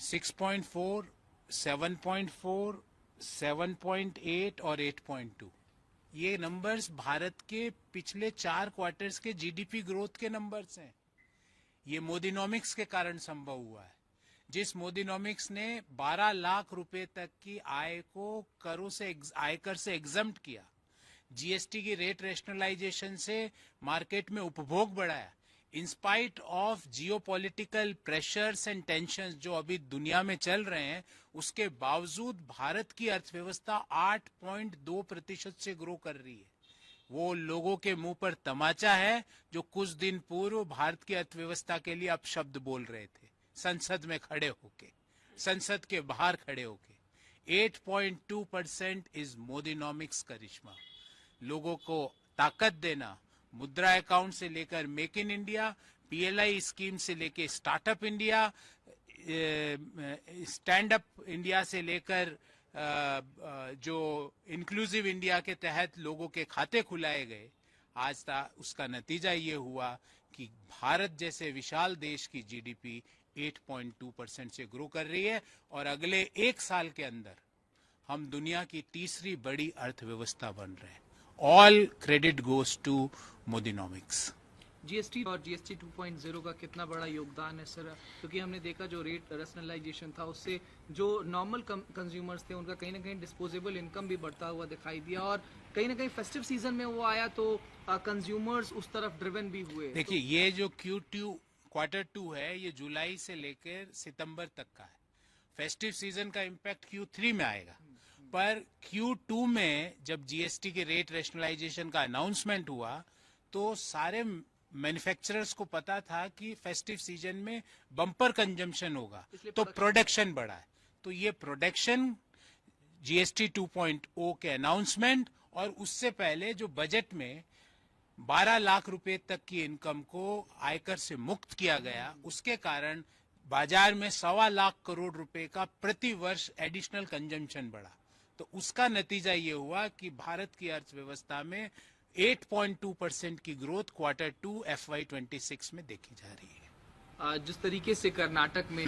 6.4, 7.4, 7.8 और 8.2 ये नंबर्स भारत के पिछले 4 क्वार्टर्स के जीडीपी ग्रोथ के नंबर्स हैं। ये मोदीनॉमिक्स के कारण संभव हुआ है। जिस मोदीनॉमिक्स ने 12 लाख रुपए तक की आय को आयकर से एग्जम्प्ट किया, जीएसटी की रेट रैशनलाइजेशन से मार्केट में उपभोग बढ़ाया, in spite of geopolitical pressures and tensions जो अभी दुनिया में चल रहे हैं, उसके बावजूद भारत की अर्थव्यवस्था 8.2% से ग्रो कर रही है। वो लोगों के मुंह पर तमाचा है जो कुछ दिन पूर्व भारत की अर्थव्यवस्था के लिए अपशब्द बोल रहे थे, संसद में खड़े होके, संसद के बाहर खड़े होके। 8.2% इज मोदीनॉमिक्स करिश्मा। लोगों को ताकत देना, मुद्रा अकाउंट से लेकर make in India, PLI scheme से लेकर startup India, stand up India से लेकर जो इंक्लूसिव इंडिया के तहत लोगों के खाते खुलाए गए, आज उसका नतीजा ये हुआ कि भारत जैसे विशाल देश की जीडीपी 8.2% से ग्रो कर रही है और अगले 1 साल के अंदर हम दुनिया की तीसरी बड़ी अर्थव्यवस्था बन रहे हैं। All credit goes to Modinomics. GST और जीएसटी 2.0 का कितना बड़ा योगदान है सर? क्योंकि हमने देखा जो रेट रैशनलाइजेशन था उससे जो नॉर्मल कंज्यूमर्स थे उनका कहीं ना कहीं डिस्पोजेबल इनकम भी बढ़ता हुआ दिखाई दिया और कहीं ना कहीं फेस्टिव सीजन में वो आया तो कंज्यूमर्स उस तरफ ड्रिवन भी हुए। देखिए ये जो Q2 है ये जुलाई से लेकर सितंबर तक का है। फेस्टिव सीजन का इम्पैक्ट Q3 में आएगा, पर Q2 में जब जीएसटी के रेट रैशनलाइजेशन का अनाउंसमेंट हुआ तो सारे मैन्युफैक्चरर्स को पता था कि फेस्टिव सीजन में बम्पर कंजम्पशन होगा, तो प्रोडक्शन बढ़ा है। तो ये प्रोडक्शन जीएसटी 2.0 के अनाउंसमेंट और उससे पहले जो बजट में 12 लाख रुपए तक की इनकम को आयकर से मुक्त किया गया, उसके कारण बाजार में 1.25 लाख करोड़ रुपए का प्रति वर्ष एडिशनल कंजम्पशन बढ़ा। तो उसका नतीजा ये हुआ कि भारत की अर्थव्यवस्था में 8.2% की ग्रोथ Q2 FY26 में देखी जा रही है। जिस तरीके से कर्नाटक में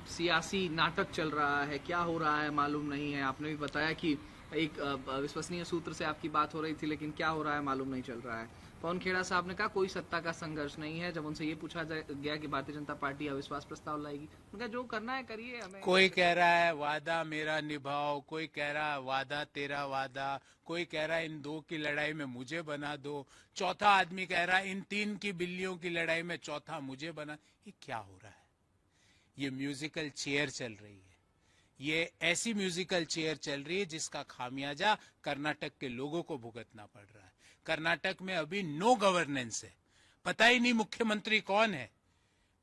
सियासी नाटक चल रहा है, क्या हो रहा है मालूम नहीं है। आपने भी बताया कि एक विश्वसनीय सूत्र से आपकी बात हो रही थी, लेकिन क्या हो रहा है मालूम नहीं चल रहा है। पवन खेड़ा साहब ने कहा कोई सत्ता का संघर्ष नहीं है। जब उनसे ये पूछा गया कि भारतीय जनता पार्टी अविश्वास प्रस्ताव लाएगी, उनका जो करना है करिए, हमें। कोई कह रहा है वादा मेरा निभाओ, कोई कह रहा है वादा तेरा वादा, कोई कह रहा है इन 2 की लड़ाई में मुझे बना दो, चौथा आदमी कह रहा है इन 3 की बिल्लियों की लड़ाई में चौथा मुझे बना। ये क्या हो रहा है? ये म्यूजिकल चेयर चल रही है। ये ऐसी म्यूजिकल चेयर चल रही है जिसका खामियाजा कर्नाटक के लोगों को भुगतना पड़ रहा है। कर्नाटक में अभी नो गवर्नेंस है, पता ही नहीं मुख्यमंत्री कौन है,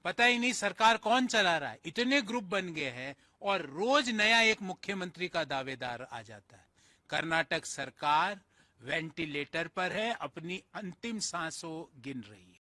पता ही नहीं सरकार कौन चला रहा है। इतने ग्रुप बन गए हैं और रोज नया एक मुख्यमंत्री का दावेदार आ जाता है। कर्नाटक सरकार वेंटिलेटर पर है, अपनी अंतिम सांसों गिन रही है।